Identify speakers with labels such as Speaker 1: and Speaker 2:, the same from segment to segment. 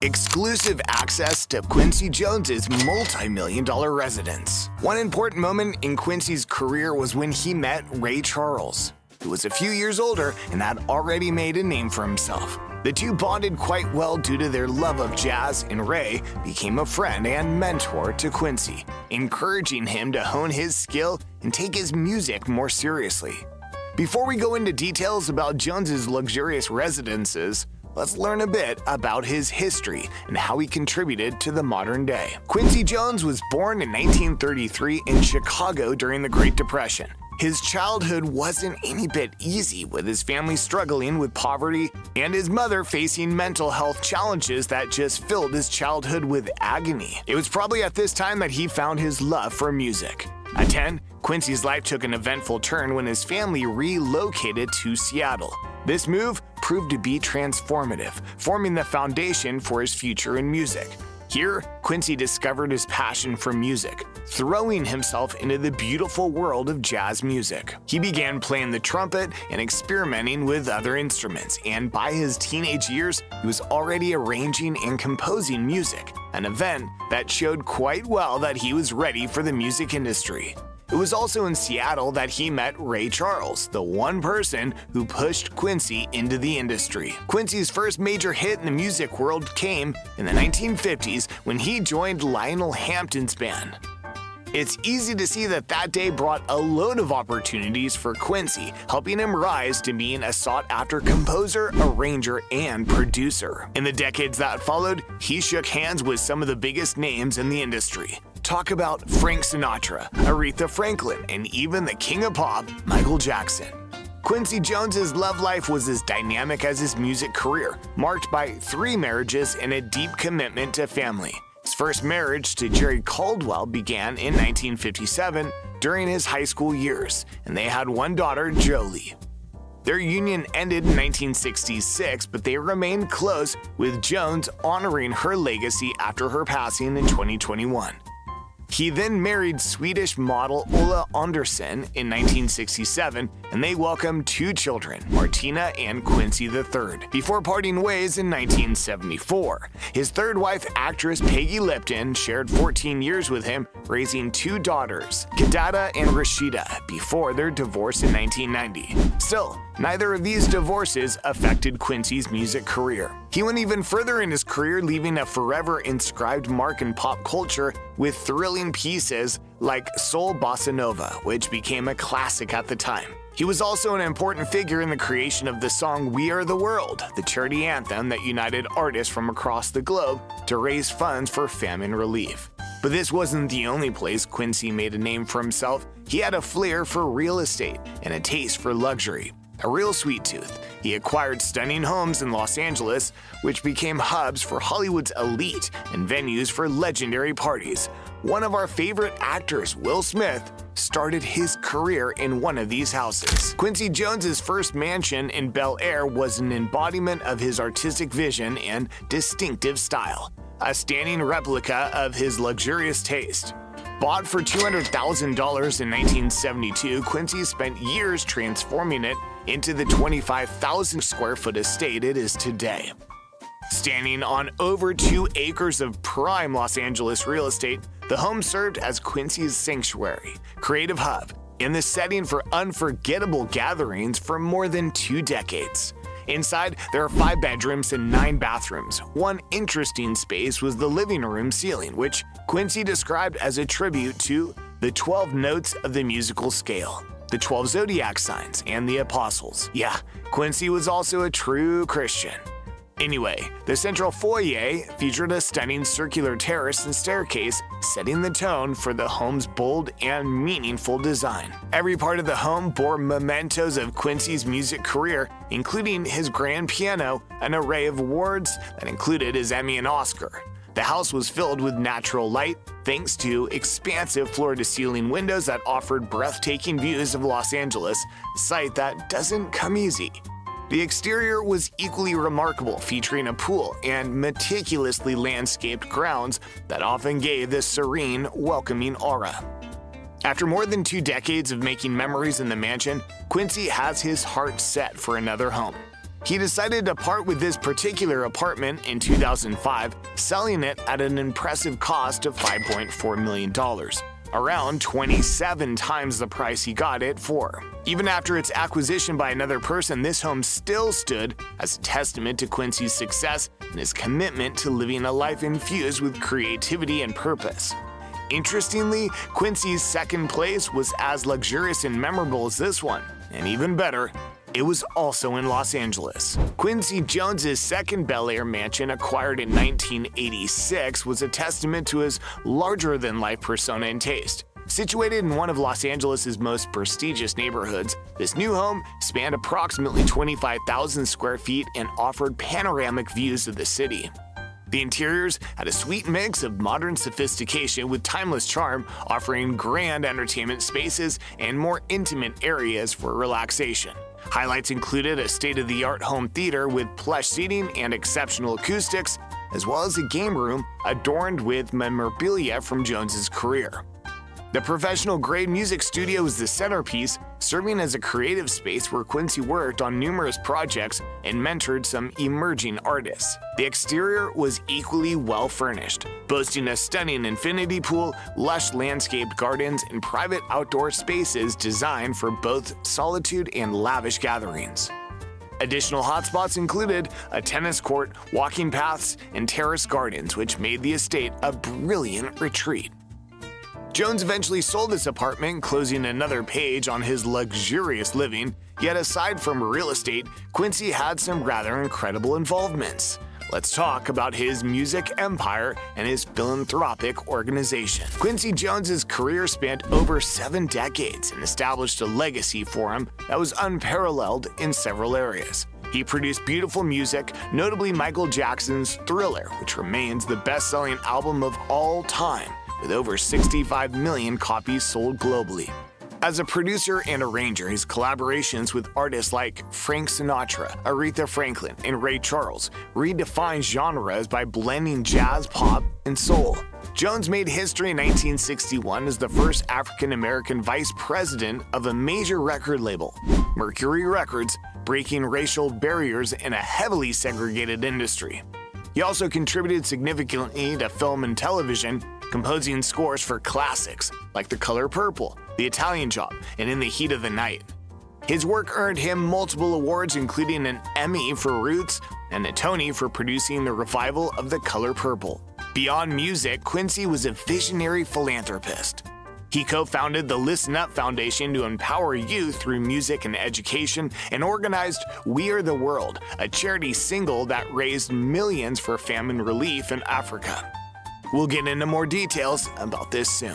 Speaker 1: Exclusive access to Quincy Jones's multi-million-dollar residence. One important moment in Quincy's career was when he met Ray Charles, who was a few years older and had already made a name for himself. The two bonded quite well due to their love of jazz, and Ray became a friend and mentor to Quincy, encouraging him to hone his skill and take his music more seriously. Before we go into details about Jones's luxurious residences, let's learn a bit about his history and how he contributed to the modern day. Quincy Jones was born in 1933 in Chicago during the Great Depression. His childhood wasn't any bit easy, with his family struggling with poverty and his mother facing mental health challenges that just filled his childhood with agony. It was probably at this time that he found his love for music. At 10, Quincy's life took an eventful turn when his family relocated to Seattle. This move proved to be transformative, forming the foundation for his future in music. Here, Quincy discovered his passion for music, throwing himself into the beautiful world of jazz music. He began playing the trumpet and experimenting with other instruments, and by his teenage years, he was already arranging and composing music, an event that showed quite well that he was ready for the music industry. It was also in Seattle that he met Ray Charles, the one person who pushed Quincy into the industry. Quincy's first major hit in the music world came in the 1950s when he joined Lionel Hampton's band. It's easy to see that day brought a load of opportunities for Quincy, helping him rise to being a sought-after composer, arranger, and producer. In the decades that followed, he shook hands with some of the biggest names in the industry. Talk about Frank Sinatra, Aretha Franklin, and even the king of pop, Michael Jackson. Quincy Jones's love life was as dynamic as his music career, marked by 3 marriages and a deep commitment to family. His first marriage to Jerry Caldwell began in 1957 during his high school years, and they had one daughter, Jolie. Their union ended in 1966, but they remained close, with Jones honoring her legacy after her passing in 2021. He then married Swedish model Ulla Andersson in 1967, and they welcomed 2 children, Martina and Quincy III, before parting ways in 1974. His third wife, actress Peggy Lipton, shared 14 years with him, raising 2 daughters, Kadada and Rashida, before their divorce in 1990. Still, neither of these divorces affected Quincy's music career. He went even further in his career, leaving a forever inscribed mark in pop culture with thrilling pieces like Soul Bossa Nova, which became a classic at the time. He was also an important figure in the creation of the song We Are the World, the charity anthem that united artists from across the globe to raise funds for famine relief. But this wasn't the only place Quincy made a name for himself. He had a flair for real estate and a taste for luxury. A real sweet tooth, he acquired stunning homes in Los Angeles, which became hubs for Hollywood's elite and venues for legendary parties. One of our favorite actors, Will Smith, started his career in one of these houses. Quincy Jones's first mansion in Bel Air was an embodiment of his artistic vision and distinctive style, a standing replica of his luxurious taste. Bought for $200,000 in 1972, Quincy spent years transforming it into the 25,000 square foot estate it is today. Standing on over 2 acres of prime Los Angeles real estate, the home served as Quincy's sanctuary, creative hub, and the setting for unforgettable gatherings for more than 2 decades. Inside, there are 5 bedrooms and 9 bathrooms. One interesting space was the living room ceiling, which Quincy described as a tribute to the 12 notes of the musical scale, the 12 zodiac signs, and the apostles. Yeah, Quincy was also a true Christian. Anyway, the central foyer featured a stunning circular terrace and staircase, setting the tone for the home's bold and meaningful design. Every part of the home bore mementos of Quincy's music career, including his grand piano, an array of awards that included his Emmy and Oscar. The house was filled with natural light, thanks to expansive floor-to-ceiling windows that offered breathtaking views of Los Angeles, a sight that doesn't come easy. The exterior was equally remarkable, featuring a pool and meticulously landscaped grounds that often gave this serene, welcoming aura. After more than 2 decades of making memories in the mansion, Quincy has his heart set for another home. He decided to part with this particular apartment in 2005, selling it at an impressive cost of $5.4 million, around 27 times the price he got it for. Even after its acquisition by another person, this home still stood as a testament to Quincy's success and his commitment to living a life infused with creativity and purpose. Interestingly, Quincy's second place was as luxurious and memorable as this one, and even better, it was also in Los Angeles. Quincy Jones's second Bel Air mansion, acquired in 1986, was a testament to his larger-than-life persona and taste. Situated in one of Los Angeles' most prestigious neighborhoods, this new home spanned approximately 25,000 square feet and offered panoramic views of the city. The interiors had a sweet mix of modern sophistication with timeless charm, offering grand entertainment spaces and more intimate areas for relaxation. Highlights included a state-of-the-art home theater with plush seating and exceptional acoustics, as well as a game room adorned with memorabilia from Jones's career. The professional-grade music studio was the centerpiece, serving as a creative space where Quincy worked on numerous projects and mentored some emerging artists. The exterior was equally well-furnished, boasting a stunning infinity pool, lush landscaped gardens, and private outdoor spaces designed for both solitude and lavish gatherings. Additional hotspots included a tennis court, walking paths, and terrace gardens, which made the estate a brilliant retreat. Jones eventually sold this apartment, closing another page on his luxurious living, yet aside from real estate, Quincy had some rather incredible involvements. Let's talk about his music empire and his philanthropic organization. Quincy Jones's career spanned over 7 decades and established a legacy for him that was unparalleled in several areas. He produced beautiful music, notably Michael Jackson's Thriller, which remains the best-selling album of all time, with over 65 million copies sold globally. As a producer and arranger, his collaborations with artists like Frank Sinatra, Aretha Franklin, and Ray Charles redefined genres by blending jazz, pop, and soul. Jones made history in 1961 as the first African-American vice president of a major record label, Mercury Records, breaking racial barriers in a heavily segregated industry. He also contributed significantly to film and television, composing scores for classics like The Color Purple, The Italian Job, and In the Heat of the Night. His work earned him multiple awards, including an Emmy for Roots and a Tony for producing the revival of The Color Purple. Beyond music, Quincy was a visionary philanthropist. He co-founded the Listen Up Foundation to empower youth through music and education, and organized We Are the World, a charity single that raised millions for famine relief in Africa. We'll get into more details about this soon.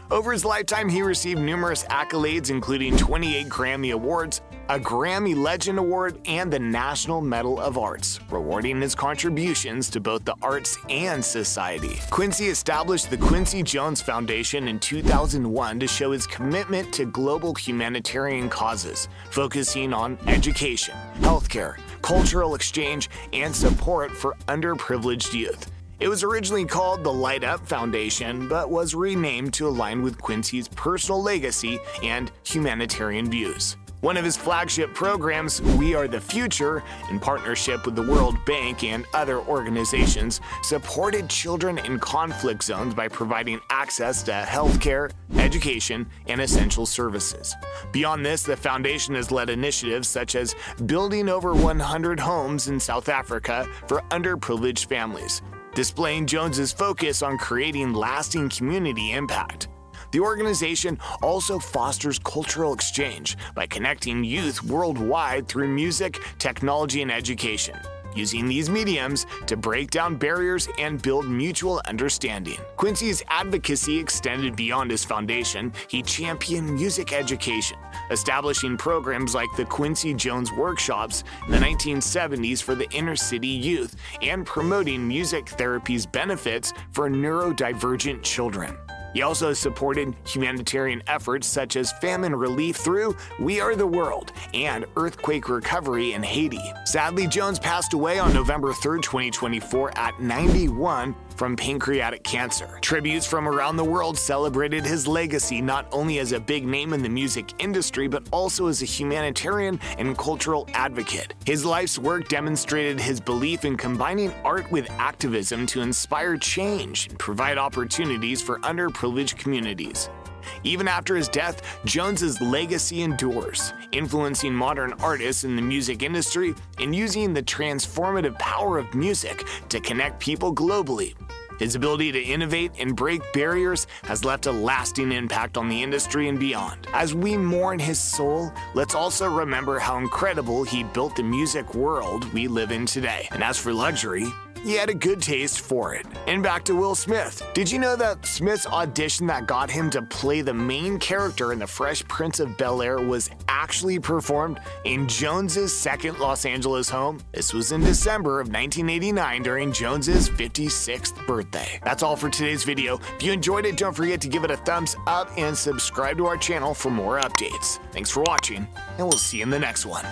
Speaker 1: Over his lifetime, he received numerous accolades, including 28 Grammy Awards, a Grammy Legend Award, and the National Medal of Arts, rewarding his contributions to both the arts and society. Quincy established the Quincy Jones Foundation in 2001 to show his commitment to global humanitarian causes, focusing on education, healthcare, cultural exchange, and support for underprivileged youth. It was originally called the Light Up Foundation, but was renamed to align with Quincy's personal legacy and humanitarian views. One of his flagship programs, We Are the Future, in partnership with the World Bank and other organizations, supported children in conflict zones by providing access to healthcare, education, and essential services. Beyond this, the foundation has led initiatives such as building over 100 homes in South Africa for underprivileged families, displaying Jones's focus on creating lasting community impact. The organization also fosters cultural exchange by connecting youth worldwide through music, technology, and education, using these mediums to break down barriers and build mutual understanding. Quincy's advocacy extended beyond his foundation. He championed music education, establishing programs like the Quincy Jones Workshops in the 1970s for the inner-city youth, and promoting music therapy's benefits for neurodivergent children. He also supported humanitarian efforts such as famine relief through We Are the World and earthquake recovery in Haiti. Sadly, Jones passed away on November 3, 2024 at 91 from pancreatic cancer. Tributes from around the world celebrated his legacy not only as a big name in the music industry, but also as a humanitarian and cultural advocate. His life's work demonstrated his belief in combining art with activism to inspire change and provide opportunities for underprivileged communities. Even after his death, Jones's legacy endures, influencing modern artists in the music industry and using the transformative power of music to connect people globally. His ability to innovate and break barriers has left a lasting impact on the industry and beyond. As we mourn his soul, let's also remember how incredible he built the music world we live in today. And as for luxury, he had a good taste for it. And back to Will Smith. Did you know that Smith's audition that got him to play the main character in The Fresh Prince of Bel-Air was actually performed in Jones's second Los Angeles home? This was in December of 1989 during Jones's 56th birthday. That's all for today's video. If you enjoyed it, don't forget to give it a thumbs up and subscribe to our channel for more updates. Thanks for watching, and we'll see you in the next one.